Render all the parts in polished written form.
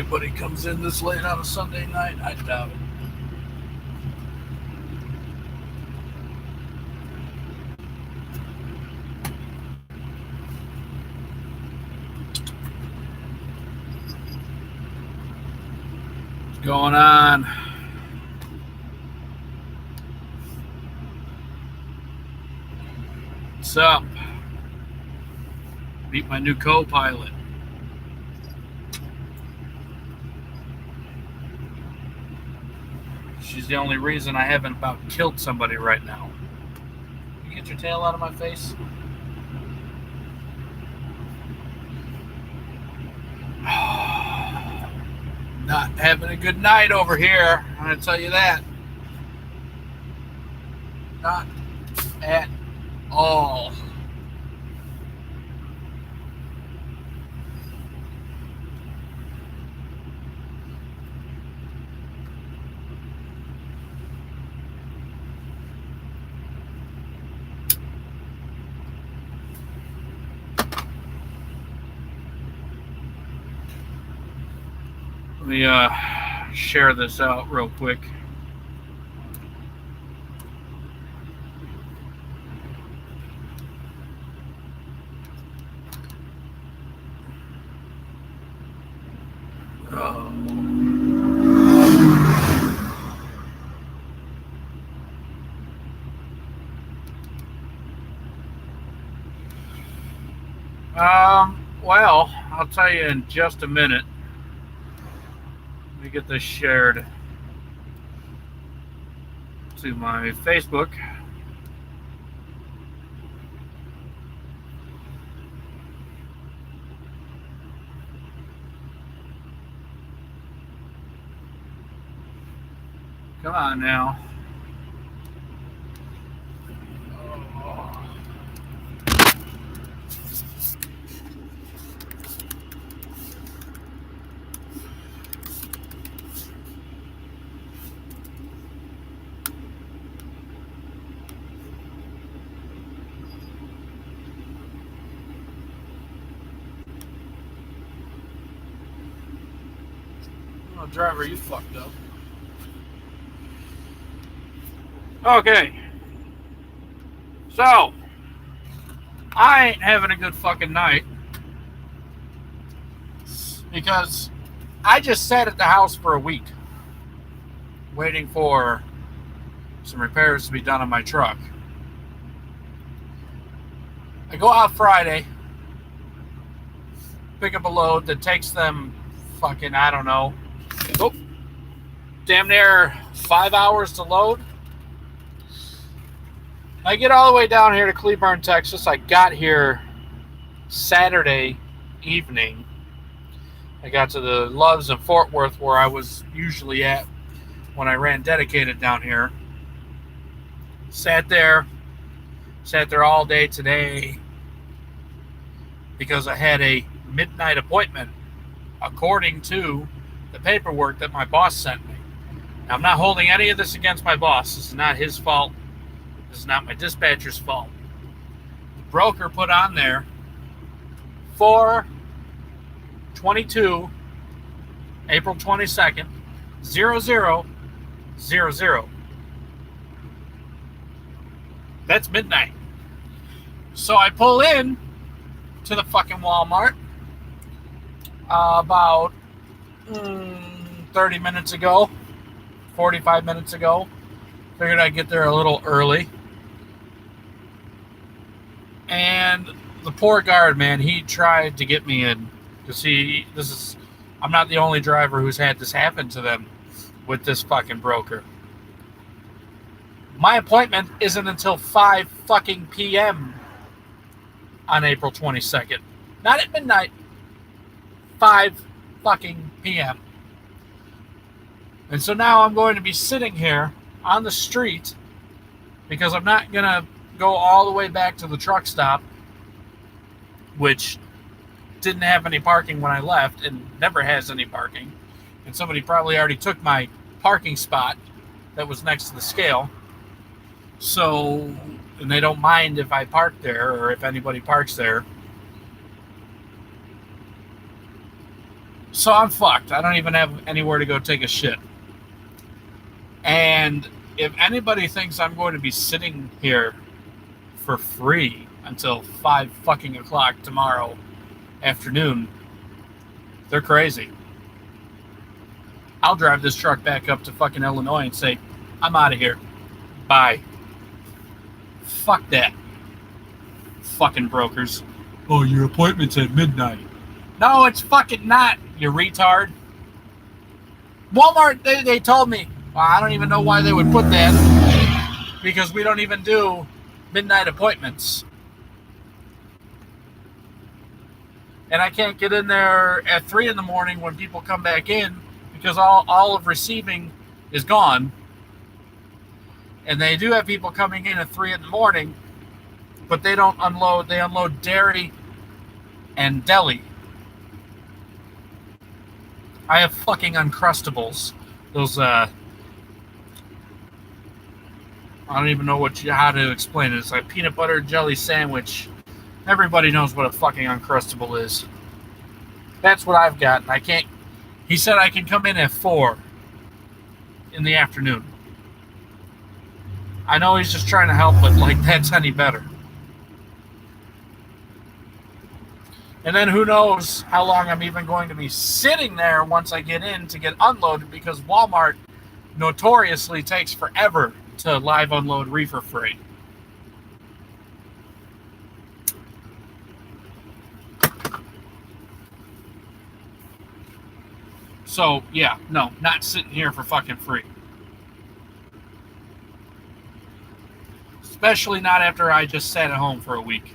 anybody comes in this late on a Sunday night. I doubt it. What's going on? What's up? Meet my new co-pilot. She's the only reason I haven't about killed somebody right now. You get your tail out of my face? Not having a good night over here. I'm going to tell you that. Not at all. Let me share this out real quick. Well, I'll tell you in just a minute. Let me get this shared to my Facebook. Come on now. Oh, driver, you fucked up. Okay. So, I ain't having a good fucking night because I just sat at the house for a week waiting for some repairs to be done on my truck. I go out Friday, pick up a load that takes them fucking, I don't know, damn near 5 hours to load. I get all the way down here to Cleburne, Texas. I got here Saturday evening. I got to the Loves in Fort Worth where I was usually at when I ran dedicated down here. Sat there all day today because I had a midnight appointment according to the paperwork that my boss sent me. Now, I'm not holding any of this against my boss. This is not his fault. This is not my dispatcher's fault. The broker put on there 4/22, April 22nd, 0000. That's midnight. So I pull in to the fucking Walmart about 30 minutes ago, 45 minutes ago. Figured I'd get there a little early. And the poor guard, man, he tried to get me in because I'm not the only driver who's had this happen to them with this fucking broker. My appointment isn't until 5 fucking p.m. on April 22nd. Not at midnight. 5 fucking p.m. And so now I'm going to be sitting here on the street because I'm not going to go all the way back to the truck stop, which didn't have any parking when I left and never has any parking. And somebody probably already took my parking spot that was next to the scale. So, and they don't mind if I park there or if anybody parks there. So I'm fucked. I don't even have anywhere to go take a shit. And if anybody thinks I'm going to be sitting here for free until 5 fucking o'clock tomorrow afternoon, they're crazy. I'll drive this truck back up to fucking Illinois and say, I'm out of here. Bye. Fuck that. Fucking brokers. Oh, your appointment's at midnight. No, it's fucking not, you retard. Walmart, they told me. Well, I don't even know why they would put that. Because we don't even do midnight appointments. And I can't get in there at 3 in the morning when people come back in because all of receiving is gone. And they do have people coming in at 3 in the morning, but they don't unload. They unload dairy and deli. I have fucking Uncrustables. Those, I don't even know how to explain it. It's like peanut butter jelly sandwich. Everybody knows what a fucking Uncrustable is. That's what I've got. I can't. He said I can come in at 4 in the afternoon. I know he's just trying to help, but like that's any better. And then who knows how long I'm even going to be sitting there once I get in to get unloaded, because Walmart notoriously takes forever to live unload reefer freight. So, yeah, no, not sitting here for fucking free. Especially not after I just sat at home for a week.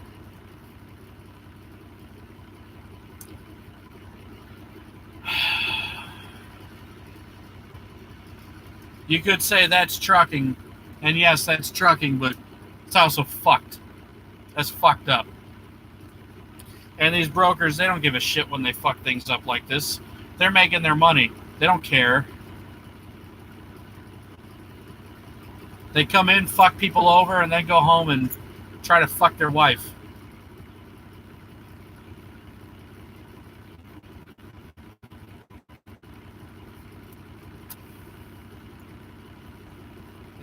You could say that's trucking, and yes, that's trucking, but it's also fucked. That's fucked up. And these brokers, they don't give a shit when they fuck things up like this. They're making their money. They don't care. They come in, fuck people over, and then go home and try to fuck their wife.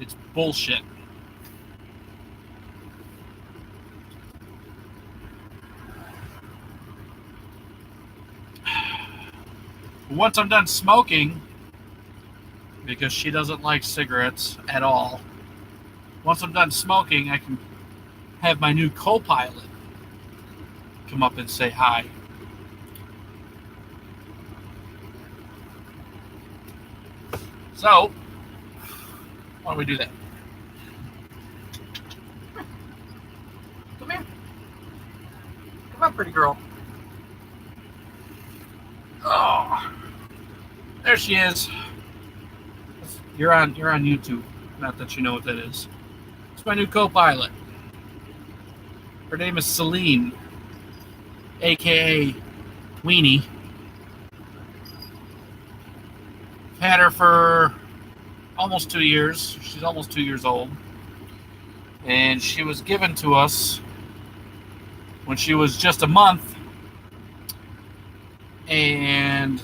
It's bullshit. Once I'm done smoking, because she doesn't like cigarettes at all, once I'm done smoking, I can have my new co-pilot come up and say hi. So, why don't we do that? Come here. Come on, pretty girl. Oh, there she is. You're on YouTube. Not that you know what that is. It's my new co-pilot. Her name is Celine, aka Weenie. I've had her for almost 2 years. She's almost 2 years old. And she was given to us when she was just a month. And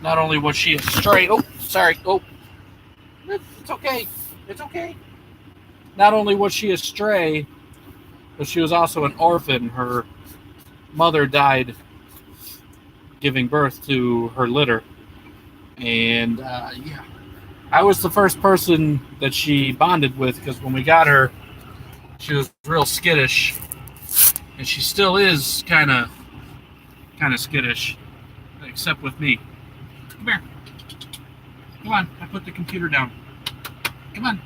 not only was she a stray... Oh, sorry. Oh, it's okay. It's okay. Not only was she a stray, but she was also an orphan. Her mother died giving birth to her litter. And, yeah. I was the first person that she bonded with, because when we got her, she was real skittish. And she still is kind of skittish, except with me. Come here. Come on, I put the computer down. Come on.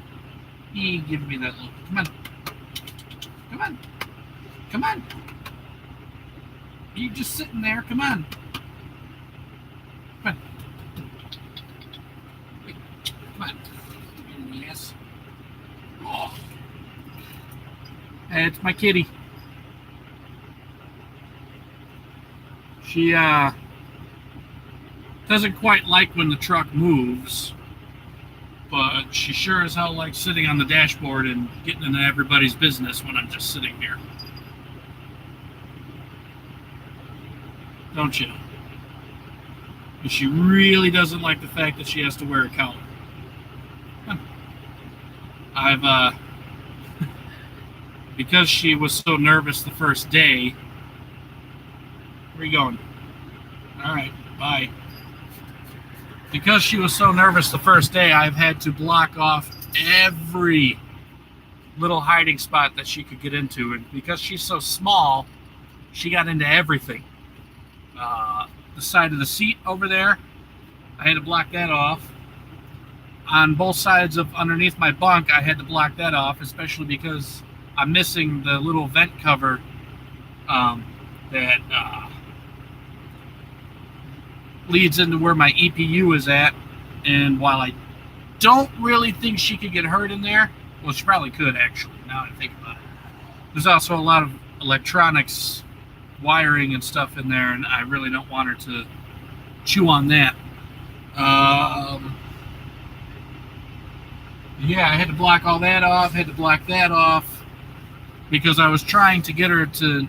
You give me that look. Come on. Come on. Come on. You just sitting there. Come on. Come on. Wait. Come on. Yes. Oh. Hey, it's my kitty. She doesn't quite like when the truck moves, but she sure as hell likes sitting on the dashboard and getting into everybody's business when I'm just sitting here. Don't you? And she really doesn't like the fact that she has to wear a collar. I've, because she was so nervous the first day. Where are you going? All right, bye. Because she was so nervous the first day, I've had to block off every little hiding spot that she could get into. And because she's so small, she got into everything. The side of the seat over there, I had to block that off. On both sides of underneath my bunk, I had to block that off, especially because I'm missing the little vent cover that leads into where my EPU is at. And while I don't really think she could get hurt in there, well, she probably could, actually, now that I think about it. There's also a lot of electronics, wiring and stuff in there, and I really don't want her to chew on that. Yeah, I had to block all that off, had to block that off, because I was trying to get her to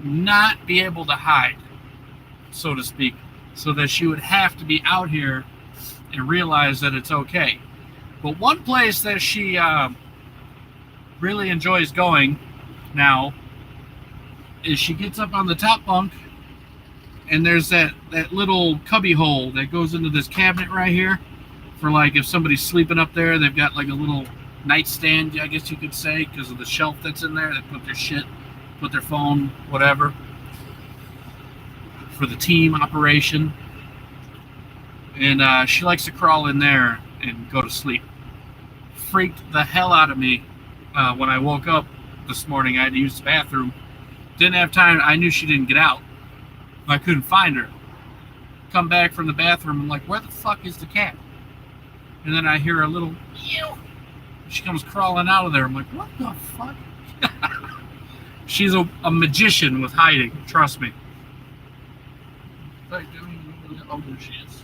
not be able to hide, so to speak, so that she would have to be out here and realize that it's okay. But one place that she really enjoys going now is she gets up on the top bunk, and there's that little cubby hole that goes into this cabinet right here for, like, if somebody's sleeping up there, they've got like a little nightstand, I guess you could say, because of the shelf that's in there. They put their shit, put their phone, whatever, for the team operation. And she likes to crawl in there and go to sleep. Freaked the hell out of me when I woke up this morning. I had to use the bathroom. Didn't have time. I knew she didn't get out. I couldn't find her. Come back from the bathroom. I'm like, where the fuck is the cat? And then I hear a little meow. She comes crawling out of there. I'm like, what the fuck? She's a magician with hiding. Trust me. Oh, there she is.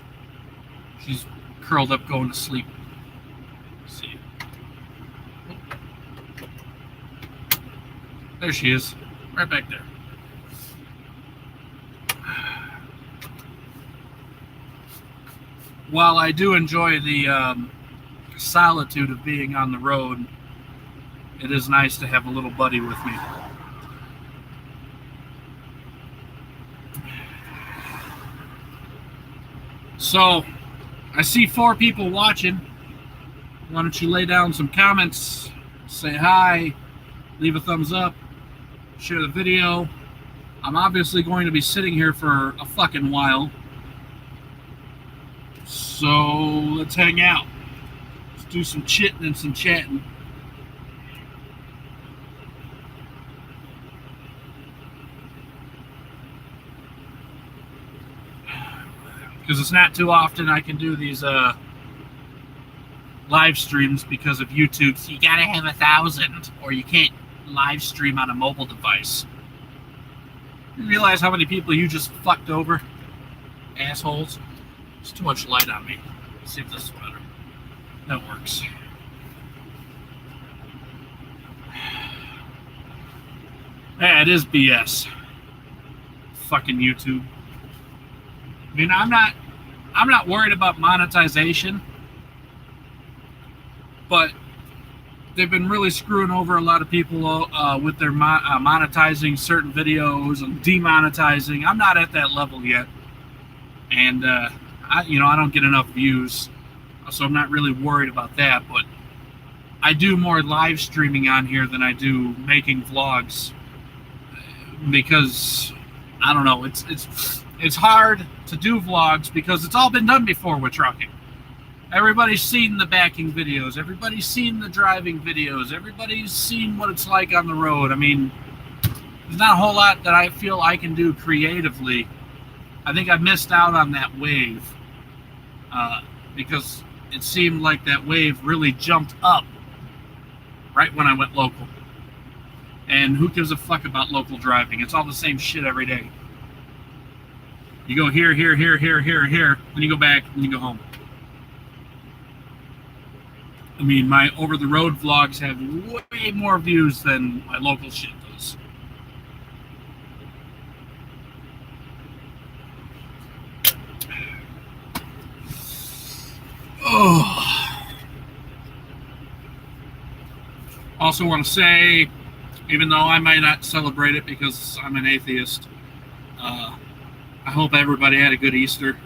She's curled up going to sleep. Let's see. There she is. Right back there. While I do enjoy the solitude of being on the road, it is nice to have a little buddy with me. So, I see 4 people watching. Why don't you lay down some comments, say hi, leave a thumbs up, share the video. I'm obviously going to be sitting here for a fucking while. So let's hang out. Let's do some chitting and some chatting. Because it's not too often I can do these live streams because of YouTube. So you gotta have 1,000 or you can't live stream on a mobile device. You realize how many people you just fucked over? Assholes. There's too much light on me. Let's see if this is better. That works. Yeah, it is BS. Fucking YouTube. I mean, I'm not worried about monetization, but they've been really screwing over a lot of people with their monetizing certain videos and demonetizing. I'm not at that level yet, and I don't get enough views, so I'm not really worried about that. But I do more live streaming on here than I do making vlogs, because I don't know. It's hard to do vlogs because it's all been done before with trucking. Everybody's seen the backing videos. Everybody's seen the driving videos. Everybody's seen what it's like on the road. I mean, there's not a whole lot that I feel I can do creatively. I think I missed out on that wave because it seemed like that wave really jumped up right when I went local. And who gives a fuck about local driving? It's all the same shit every day. You go here, here, here, here, here, here, then you go back, and you go home. I mean, my over-the-road vlogs have way more views than my local shit does. Oh. Also want to say, even though I might not celebrate it because I'm an atheist, I hope everybody had a good Easter.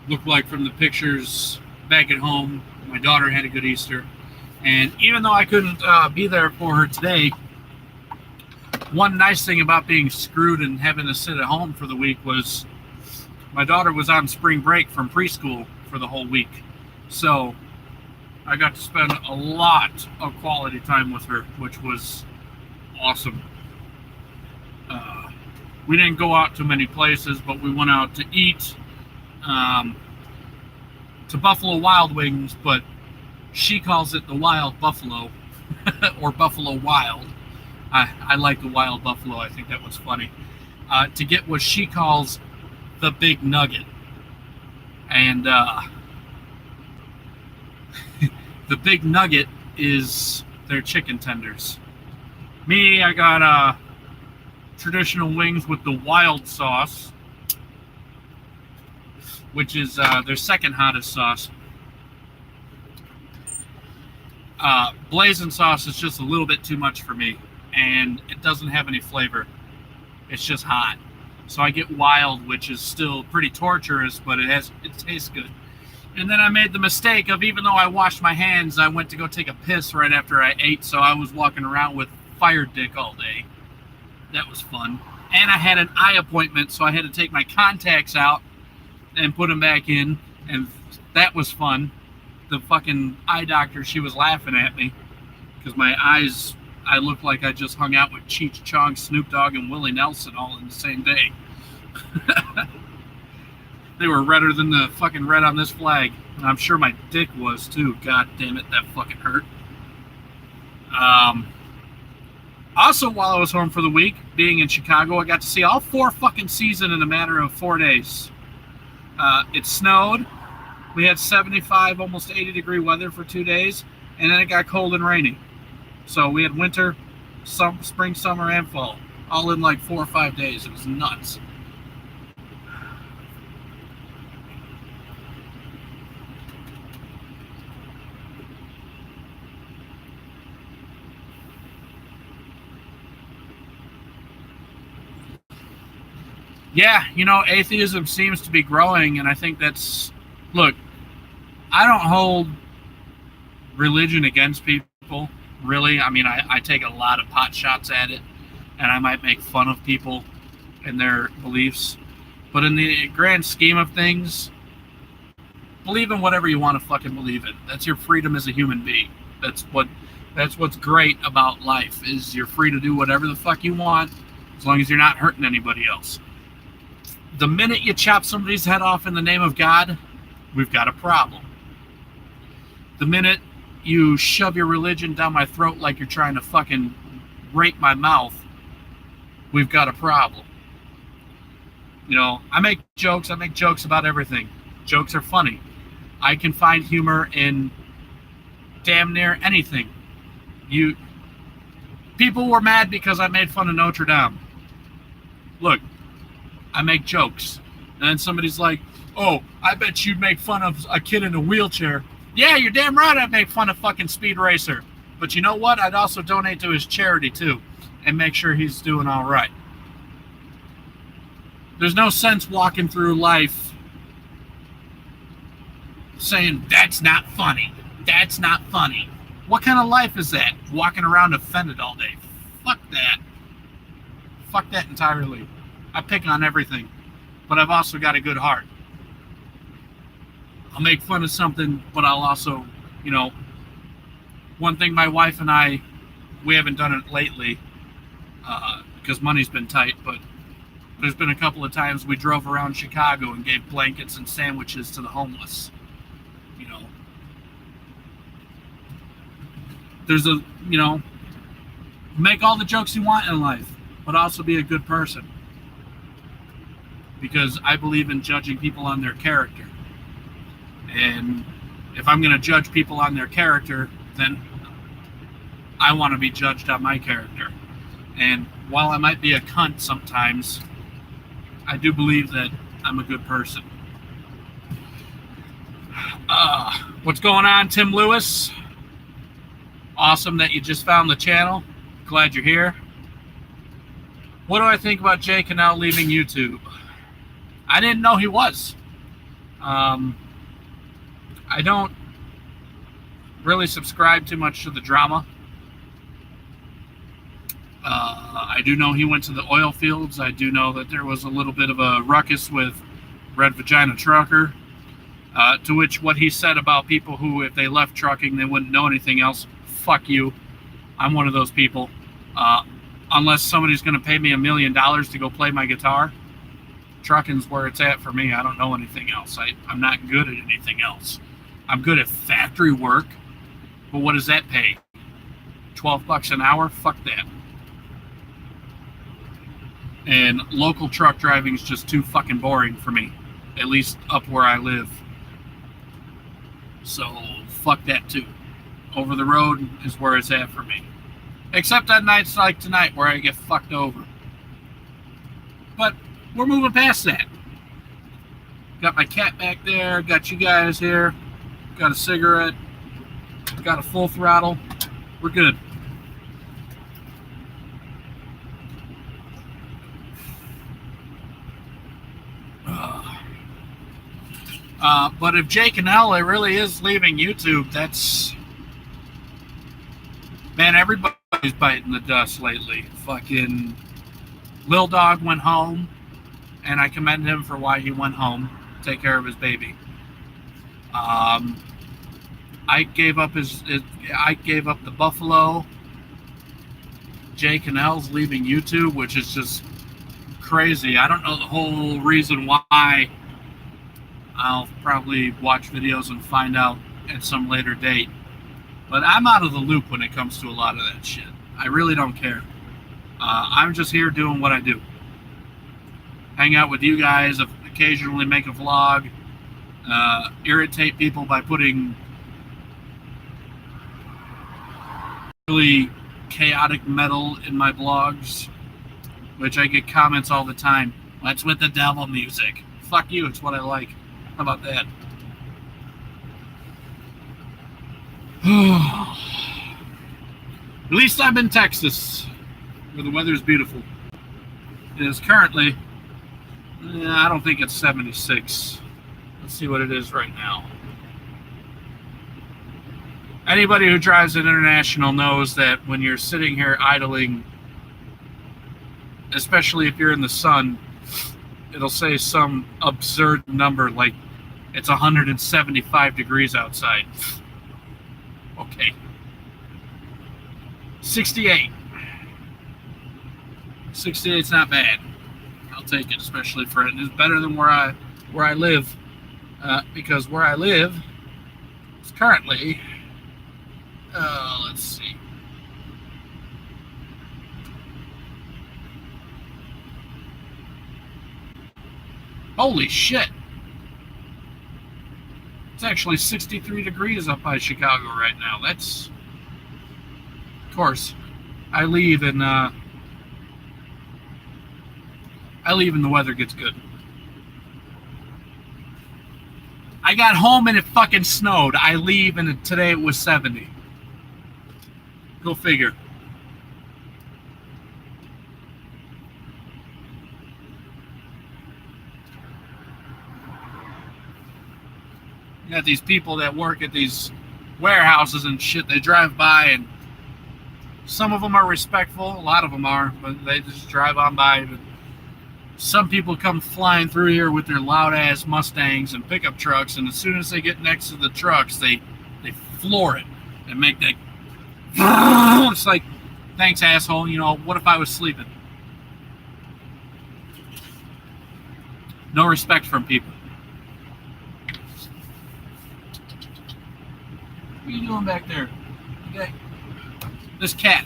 Looked like from the pictures back at home, my daughter had a good Easter. And even though I couldn't be there for her today, one nice thing about being screwed and having to sit at home for the week was my daughter was on spring break from preschool for the whole week. So I got to spend a lot of quality time with her, which was awesome. We didn't go out to many places, but we went out to eat to Buffalo Wild Wings, but she calls it the Wild Buffalo or Buffalo Wild. I like the Wild Buffalo. I think that was funny. To get what she calls the Big Nugget. And the Big Nugget is their chicken tenders. Me, I got traditional wings with the wild sauce, which is their second hottest sauce. Blazing sauce is just a little bit too much for me, and it doesn't have any flavor. It's just hot. So I get wild, which is still pretty torturous, but it tastes good. And then I made the mistake of, even though I washed my hands, I went to go take a piss right after I ate, so I was walking around with fire dick all day. That was fun. And I had an eye appointment, so I had to take my contacts out and put them back in, and that was fun. The fucking eye doctor, she was laughing at me because my eyes, I looked like I just hung out with Cheech Chong, Snoop Dogg, and Willie Nelson all in the same day. They were redder than the fucking red on this flag. And I'm sure my dick was too. God damn it, that fucking hurt. Also, while I was home for the week, being in Chicago, I got to see all 4 fucking seasons in a matter of 4 days. It snowed. We had 75, almost 80 degree weather for 2 days, and then it got cold and rainy. So we had winter, spring, summer, and fall, all in like 4 or 5 days. It was nuts. Yeah, atheism seems to be growing, and I think that's, look, I don't hold religion against people, really. I mean, I take a lot of pot shots at it, and I might make fun of people and their beliefs. But in the grand scheme of things, believe in whatever you want to fucking believe in. That's your freedom as a human being. That's what's great about life, is you're free to do whatever the fuck you want, as long as you're not hurting anybody else. The minute you chop somebody's head off in the name of God, we've got a problem. The minute you shove your religion down my throat like you're trying to fucking rape my mouth, we've got a problem. I make jokes about everything. Jokes are funny. I can find humor in damn near anything. People were mad because I made fun of Notre Dame. Look, I make jokes. And then somebody's like, oh, I bet you'd make fun of a kid in a wheelchair. Yeah, you're damn right I'd make fun of fucking Speed Racer. But you know what? I'd also donate to his charity, too, and make sure he's doing all right. There's no sense walking through life saying, that's not funny. That's not funny. What kind of life is that? Walking around offended all day. Fuck that. Fuck that entirely. I pick on everything, but I've also got a good heart. I'll make fun of something, but I'll also, one thing my wife and I, we haven't done it lately because money's been tight, but there's been a couple of times we drove around Chicago and gave blankets and sandwiches to the homeless. There's make all the jokes you want in life, but also be a good person. Because I believe in judging people on their character. And if I'm going to judge people on their character, then I want to be judged on my character. And while I might be a cunt sometimes, I do believe that I'm a good person. What's going on, Tim Lewis? Awesome that you just found the channel. Glad you're here. What do I think about Jay Cannell leaving YouTube? I didn't know he was. I don't really subscribe too much to the drama. I do know he went to the oil fields. I do know that there was a little bit of a ruckus with Red Vagina Trucker, to which what he said about people who, if they left trucking, they wouldn't know anything else. Fuck you. I'm one of those people. Unless somebody's going to pay me $1 million to go play my guitar, trucking's where it's at for me. I don't know anything else. I'm not good at anything else. I'm good at factory work, but what does that pay? $12 an hour? Fuck that. And local truck driving is just too fucking boring for me, at least up where I live. So fuck that too. Over the road is where it's at for me. Except on nights like tonight where I get fucked over. But we're moving past that. Got my cat back there, got you guys here, got a cigarette, got a full throttle. We're good. But if Jay Cannell really is leaving YouTube, that's... Man, everybody's biting the dust lately. Fucking Lil Dog went home, and I commend him for why he went home. Take care of his baby. I gave up I gave up the Buffalo. Jay Cannell's leaving YouTube, which is just crazy. I don't know the whole reason why. I'll probably watch videos and find out at some later date. But I'm out of the loop when it comes to a lot of that shit. I really don't care. I'm just here doing what I do. Hang out with you guys, occasionally make a vlog, irritate people by putting really chaotic metal in my blogs, which I get comments all the time. What's with the devil music? Fuck you, it's what I like. How about that? At least I'm in Texas, where the weather's beautiful. It is currently, I don't think it's 76. Let's see what it is right now. Anybody who drives an international knows that when you're sitting here idling, especially if you're in the sun, it'll say some absurd number like it's 175 degrees outside. Okay. 68. 68's not bad. I'll take it, especially for it. It's better than where I live, because where I live is currently, let's see. Holy shit. It's actually 63 degrees up by Chicago right now. That's, of course, I leave and the weather gets good. I got home and it fucking snowed. I leave and today it was 70. Go figure. You got these people that work at these warehouses and shit. They drive by, and some of them are respectful. A lot of them are, but they just drive on by. But some people come flying through here with their loud-ass Mustangs and pickup trucks, and as soon as they get next to the trucks, they floor it and make that... It's like, thanks, asshole. You know, what if I was sleeping? No respect from people. What are you doing back there? Okay. This cat.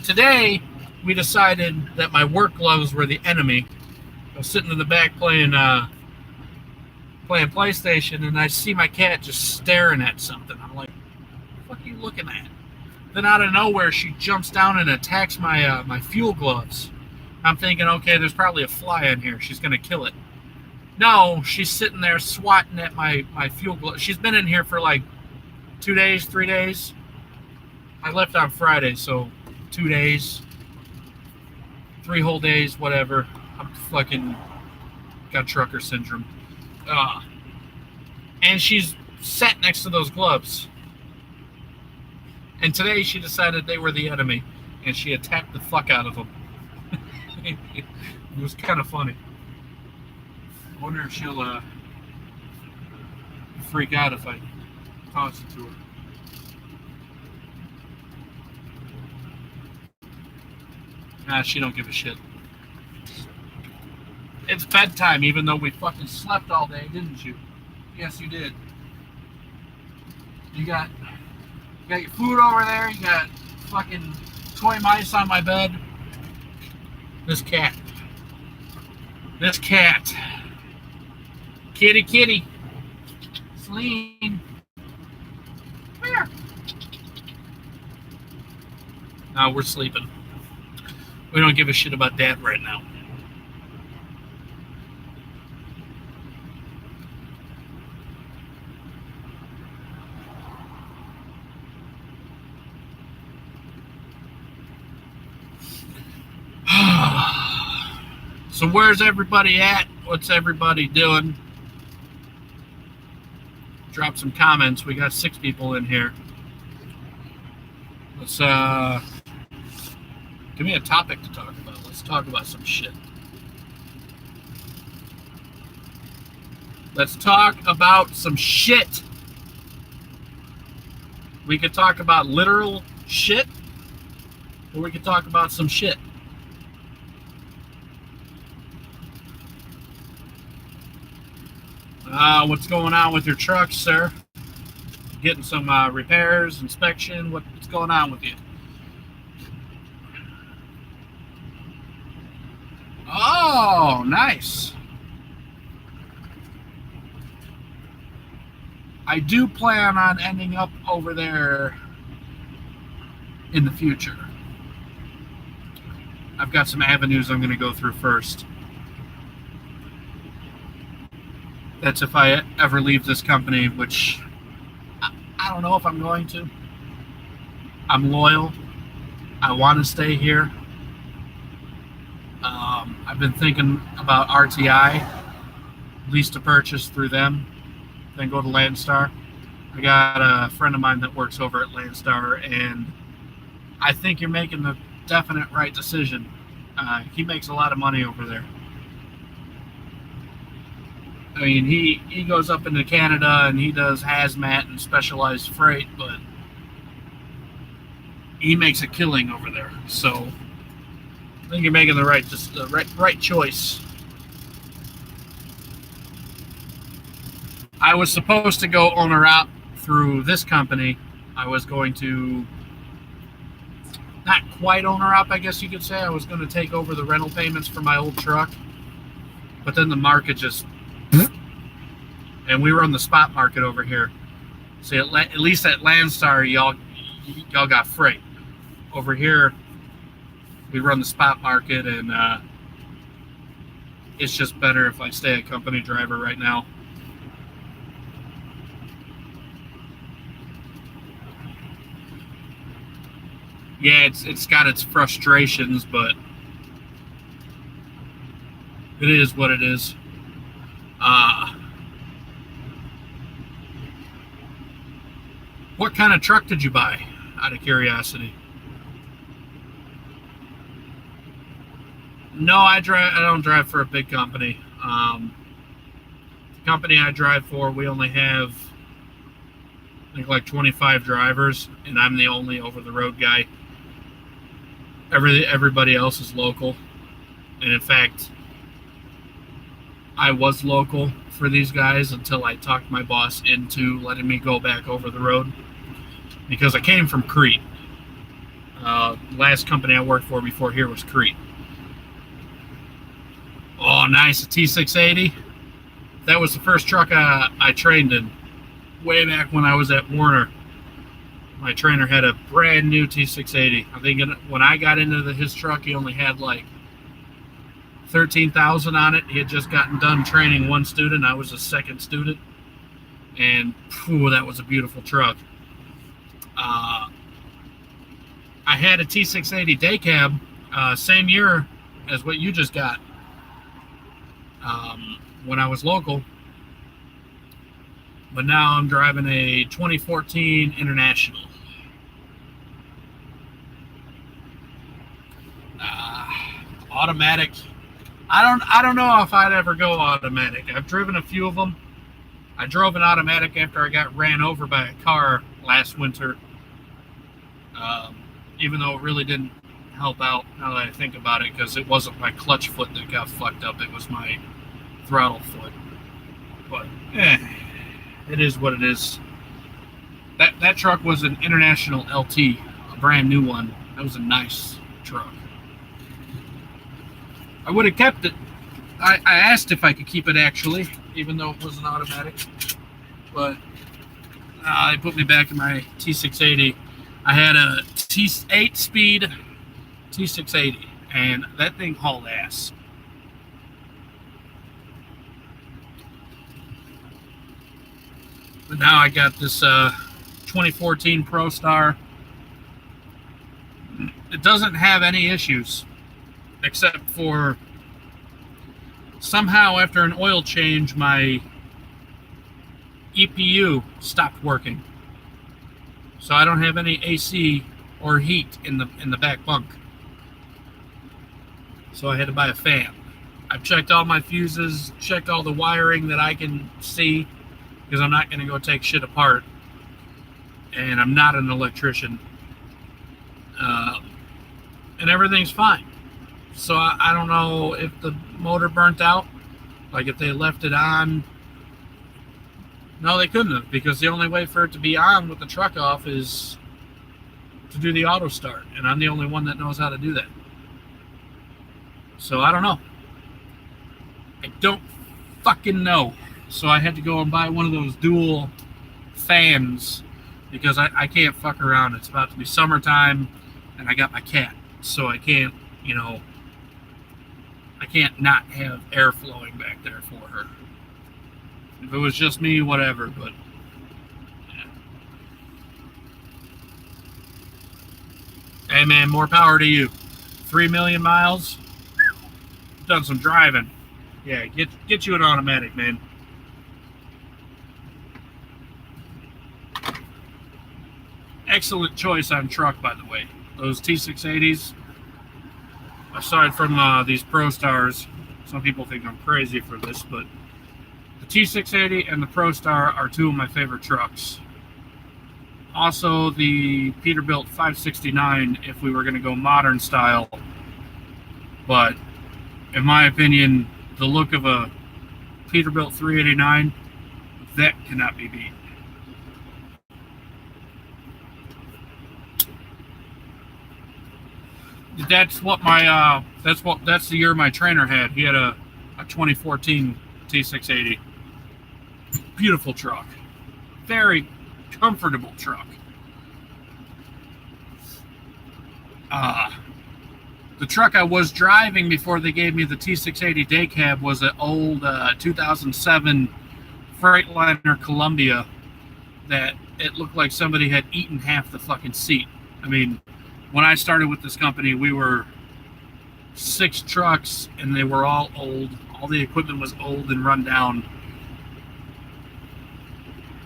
Today, we decided that my work gloves were the enemy. I was sitting in the back playing PlayStation, and I see my cat just staring at something. I'm like, what the fuck are you looking at? Then out of nowhere, she jumps down and attacks my fuel gloves. I'm thinking, okay, there's probably a fly in here. She's going to kill it. No, she's sitting there swatting at my fuel glove. She's been in here for like 2 days, 3 days. I left on Friday, so 2 days, 3 whole days, whatever. I'm fucking got trucker syndrome. And she's sat next to those gloves. And today she decided they were the enemy, and she attacked the fuck out of them. It was kind of funny. I wonder if she'll freak out if I toss it to her. Nah, she don't give a shit. It's bedtime, even though we fucking slept all day, didn't you? Yes, you did. You got your food over there. You got fucking toy mice on my bed. This cat. Kitty. Celine. Come here. No, we're sleeping. We don't give a shit about Dad right now. So where's everybody at? What's everybody doing? Drop some comments. We got 6 people in here. Let's give me a topic to talk about. Let's talk about some shit. Let's talk about some shit. We could talk about literal shit, or we could talk about some shit. What's going on with your truck, sir? Getting some repairs, inspection. What's going on with you? Oh, nice. I do plan on ending up over there in the future. I've got some avenues I'm going to go through first. That's if I ever leave this company, which I don't know if I'm going to. I'm loyal. I want to stay here. I've been thinking about RTI, lease to purchase through them, then go to Landstar. I got a friend of mine that works over at Landstar, and I think you're making the definite right decision. He makes a lot of money over there. I mean, he goes up into Canada and he does hazmat and specialized freight, but he makes a killing over there. So I think you're making the right choice. I was supposed to go owner out through this company. I was going to not quite owner up, I guess you could say. I was going to take over the rental payments for my old truck, but then the market just. And we were on the spot market over here. See, at least at Landstar, y'all got freight. Over here, we run the spot market, and it's just better if I stay a company driver right now. Yeah, it's got its frustrations, but it is what it is. What kind of truck did you buy, out of curiosity? No, I don't drive for a big company. The company I drive for, we only have, I think, like 25 drivers, and I'm the only over-the-road guy. Everybody else is local. And in fact, I was local for these guys until I talked my boss into letting me go back over the road, because I came from Crete. Last company I worked for before here was Crete. Oh, nice, a T680. That was the first truck I trained in way back when I was at Warner. My trainer had a brand new T680. I think when I got into his truck, he only had like 13,000 on it. He had just gotten done training one student. I was a second student, and that was a beautiful truck. I had a T680 day cab, same year as what you just got, when I was local. But now I'm driving a 2014 International. Automatic. I don't know if I'd ever go automatic. I've driven a few of them. I drove an automatic after I got ran over by a car last winter. Even though it really didn't help out now that I think about it, because it wasn't my clutch foot that got fucked up. It was my throttle foot. But it is what it is. That truck was an International LT, a brand new one. That was a nice truck. I would have kept it. I asked if I could keep it, actually, even though it was an automatic. But they put me back in my T680. I had a 8-speed T680, and that thing hauled ass. But now I got this 2014 ProStar. It doesn't have any issues, except for somehow after an oil change, my EPU stopped working. So I don't have any AC or heat in the back bunk. So I had to buy a fan. I've checked all my fuses, checked all the wiring that I can see, because I'm not going to go take shit apart. And I'm not an electrician. And everything's fine. So I don't know if the motor burnt out, like if they left it on. No, they couldn't have, because the only way for it to be on with the truck off is to do the auto start, and I'm the only one that knows how to do that. So I don't know. I don't fucking know. So I had to go and buy one of those dual fans, because I can't fuck around. It's about to be summertime, and I got my cat, so I can't, I can't not have air flowing back there for her. If it was just me, whatever, but yeah. Hey man, more power to you. 3 million miles. Done some driving. Yeah, get you an automatic, man. Excellent choice on truck, by the way. Those T680s, aside from these ProStars, some people think I'm crazy for this, but the T680 and the ProStar are two of my favorite trucks. Also, the Peterbilt 569, if we were going to go modern style. But in my opinion, the look of a Peterbilt 389, that cannot be beat. That's what my that's the year my trainer had. He had a 2014 T680. Beautiful truck. Very comfortable truck. The truck I was driving before they gave me the T680 day cab was an old 2007 Freightliner Columbia that it looked like somebody had eaten half the fucking seat. I mean, when I started with this company, we were 6 trucks, and they were all old. All the equipment was old and run down.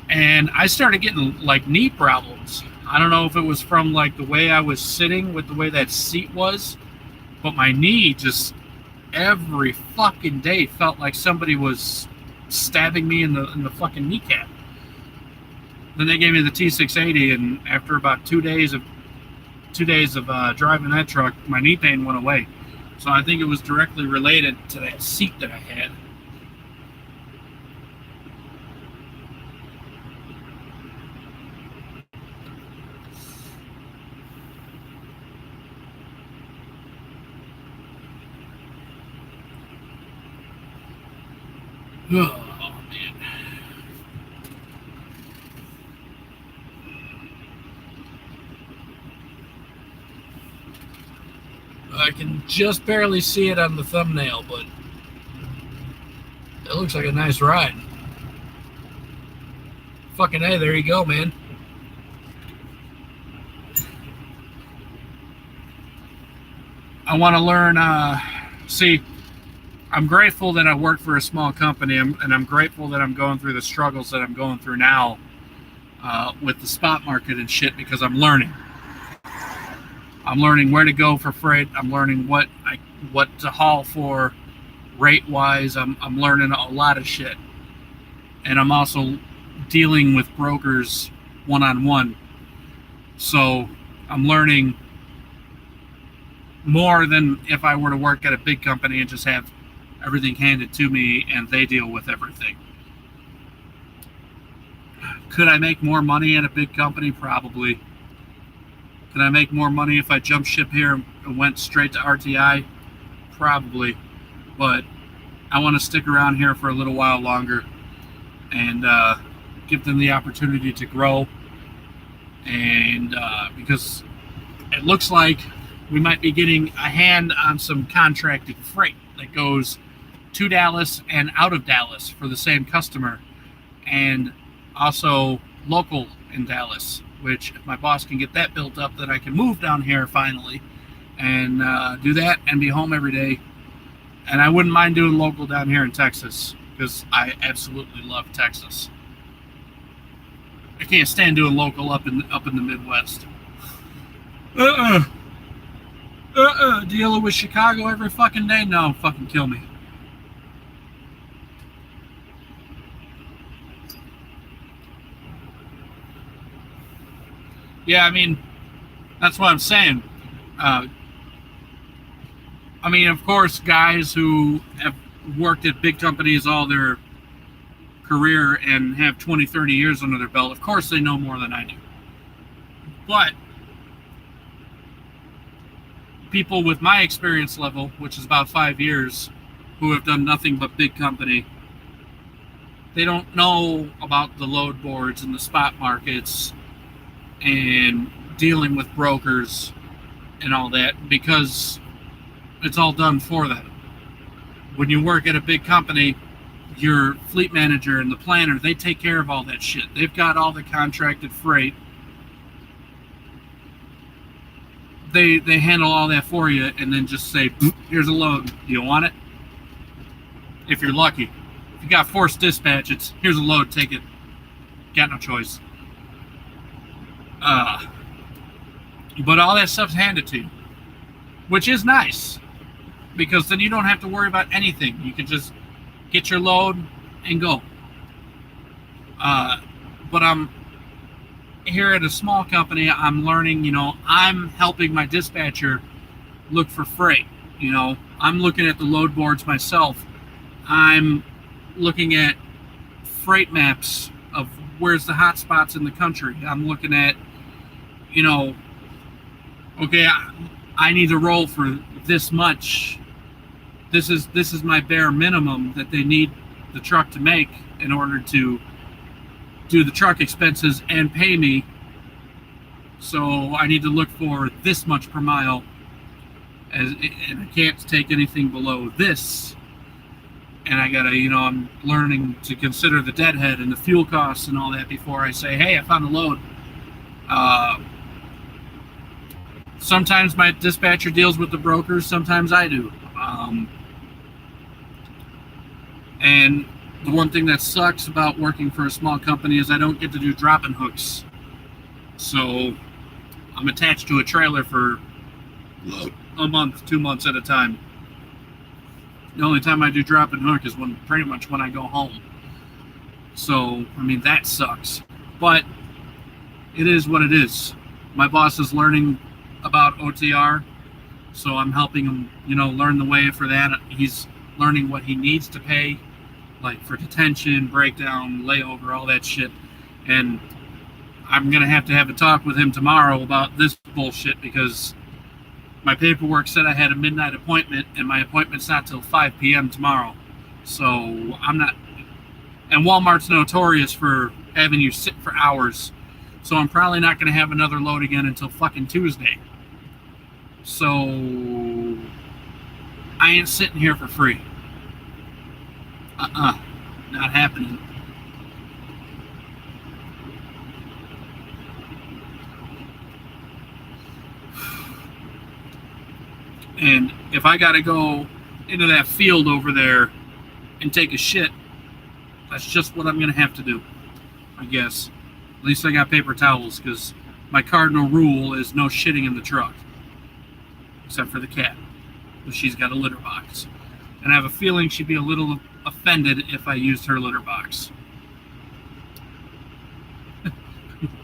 And I started getting, like, knee problems. I don't know if it was from, like, the way I was sitting with the way that seat was, but my knee just every fucking day felt like somebody was stabbing me in the fucking kneecap. Then they gave me the T680, and after about 2 days of driving that truck, my knee pain went away. So I think it was directly related to that seat that I had. Oh, man. I can just barely see it on the thumbnail, but it looks like a nice ride. Fucking hey, there you go, man. I want to learn, see, I'm grateful that I work for a small company, and I'm grateful that I'm going through the struggles that I'm going through now with the spot market and shit, because I'm learning. I'm learning where to go for freight. I'm learning what to haul for rate-wise. I'm learning a lot of shit. And I'm also dealing with brokers one-on-one. So I'm learning more than if I were to work at a big company and just have everything handed to me and they deal with everything. Could I make more money at a big company? Probably. Could I make more money if I jumped ship here and went straight to RTI? Probably. But I want to stick around here for a little while longer and give them the opportunity to grow. And because it looks like we might be getting a hand on some contracted freight that goes to Dallas and out of Dallas for the same customer, and also local in Dallas, which if my boss can get that built up, then I can move down here finally and do that and be home every day. And I wouldn't mind doing local down here in Texas, because I absolutely love Texas. I can't stand doing local up in the Midwest. Dealing with Chicago every fucking day? No, fucking kill me. Yeah, I mean, that's what I'm saying. I mean, of course, guys who have worked at big companies all their career and have 20, 30 years under their belt, of course they know more than I do. But people with my experience level, which is about 5 years, who have done nothing but big company, they don't know about the load boards and the spot markets and dealing with brokers and all that, because it's all done for them. When you work at a big company, your fleet manager and the planner, they take care of all that shit. They've got all the contracted freight. They handle all that for you and then just say, here's a load. Do you want it? If you're lucky. If you got forced dispatch, it's here's a load, take it. Got no choice. But all that stuff's handed to you, which is nice, because then you don't have to worry about anything. You can just get your load and go. But I'm here at a small company. I'm learning, I'm helping my dispatcher look for freight. I'm looking at the load boards myself. I'm looking at freight maps of where's the hot spots in the country. I'm looking at, okay, I need to roll for this much. This is my bare minimum that they need the truck to make in order to do the truck expenses and pay me. So I need to look for this much per mile, and I can't take anything below this. And I gotta, I'm learning to consider the deadhead and the fuel costs and all that before I say, hey, I found a load. Sometimes my dispatcher deals with the brokers, sometimes I do. And the one thing that sucks about working for a small company is I don't get to do drop-in hooks. So I'm attached to a trailer for a month, 2 months at a time. The only time I do drop-in hook is pretty much when I go home. So, I mean, that sucks. But it is what it is. My boss is learning about OTR, so I'm helping him, learn the way for that. He's learning what he needs to pay, like for detention, breakdown, layover, all that shit. And I'm going to have a talk with him tomorrow about this bullshit, because my paperwork said I had a midnight appointment, and my appointment's not till 5 p.m. tomorrow. So I'm not... And Walmart's notorious for having you sit for hours. So I'm probably not going to have another load again until fucking Tuesday. So I ain't sitting here for free. Not happening. And if I got to go into that field over there and take a shit, that's just what I'm going to have to do, I guess. At least I got paper towels, because my cardinal rule is no shitting in the truck. Except for the cat, because she's got a litter box. And I have a feeling she'd be a little offended if I used her litter box.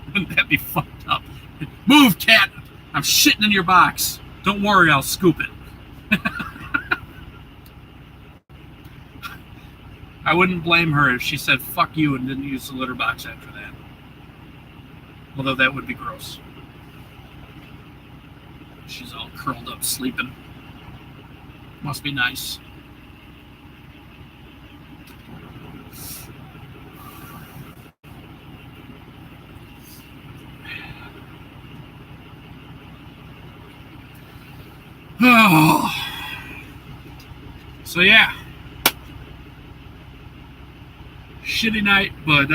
Wouldn't that be fucked up? Move, cat! I'm shitting in your box. Don't worry, I'll scoop it. I wouldn't blame her if she said fuck you and didn't use the litter box after that. Although that would be gross. She's all curled up sleeping. Must be nice. Oh. So yeah. Shitty night, but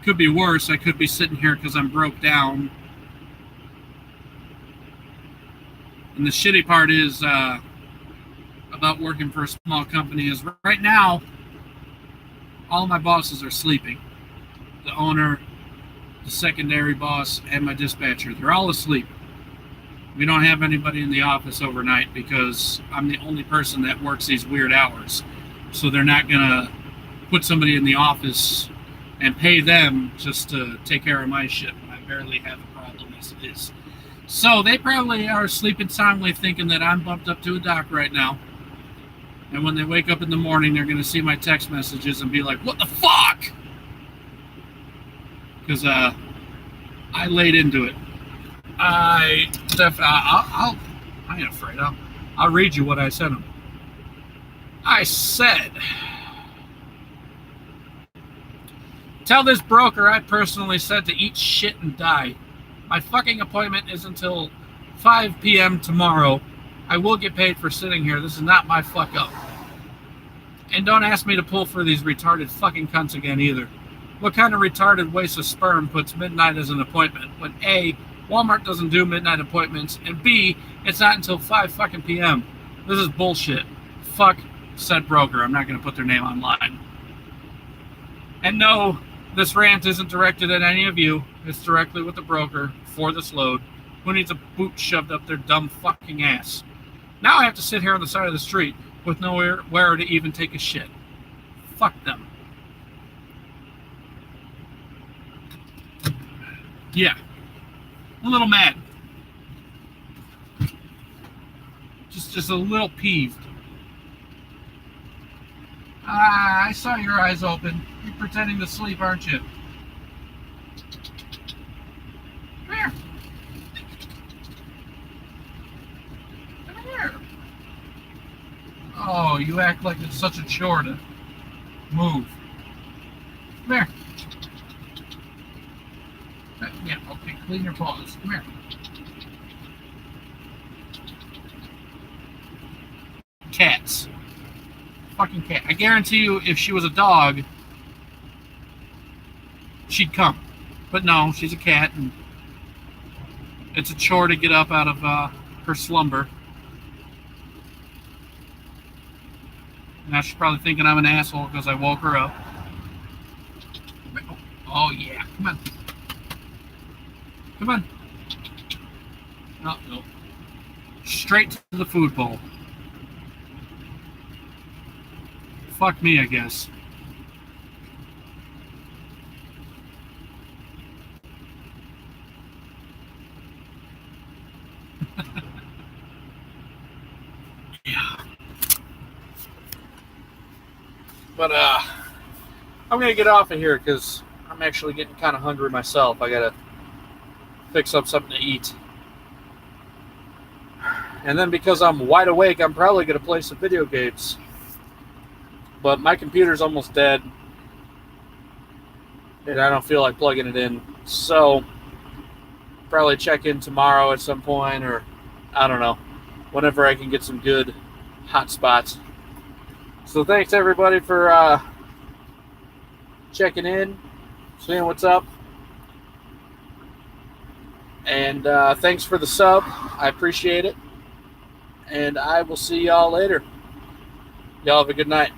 could be worse. I could be sitting here because I'm broke down. And the shitty part is about working for a small company is right now, all my bosses are sleeping. The owner, the secondary boss, and my dispatcher. They're all asleep. We don't have anybody in the office overnight because I'm the only person that works these weird hours. So they're not going to put somebody in the office and pay them just to take care of my shit when I barely have a problem as it is. So they probably are sleeping soundly thinking that I'm bumped up to a dock right now. And when they wake up in the morning, they're going to see my text messages and be like, what the fuck? Because I laid into it. I ain't afraid. I'll read you what I sent them. I said, tell this broker I personally said to eat shit and die. My fucking appointment is until 5 p.m. tomorrow. I will get paid for sitting here. This is not my fuck up. And don't ask me to pull for these retarded fucking cunts again either. What kind of retarded waste of sperm puts midnight as an appointment when A, Walmart doesn't do midnight appointments, and B, it's not until 5 fucking p.m. This is bullshit. Fuck said broker. I'm not going to put their name online. And no, this rant isn't directed at any of you. It's directly with the broker for this load, who needs a boot shoved up their dumb fucking ass. Now I have to sit here on the side of the street with nowhere where to even take a shit. Fuck them. Yeah. A little mad. Just a little peeved. I saw your eyes open. You're pretending to sleep, aren't you? Come here. Come here. Oh, you act like it's such a chore to move. Come here. Yeah, okay, clean your paws. Come here. Cats. Fucking cat. I guarantee you, if she was a dog, she'd come. But no, she's a cat, and it's a chore to get up out of her slumber. Now she's probably thinking I'm an asshole because I woke her up. Oh yeah, come on. Come on. Oh, no. Straight to the food bowl. Fuck me, I guess. Yeah. But I'm gonna get off of here because I'm actually getting kind of hungry myself. I gotta fix up something to eat. And then because I'm wide awake, I'm probably gonna play some video games. But my computer's almost dead, and I don't feel like plugging it in. So, probably check in tomorrow at some point, or I don't know. whenever I can get some good hot spots. So thanks everybody for checking in, seeing what's up. And thanks for the sub. I appreciate it. And I will see y'all later. Y'all have a good night.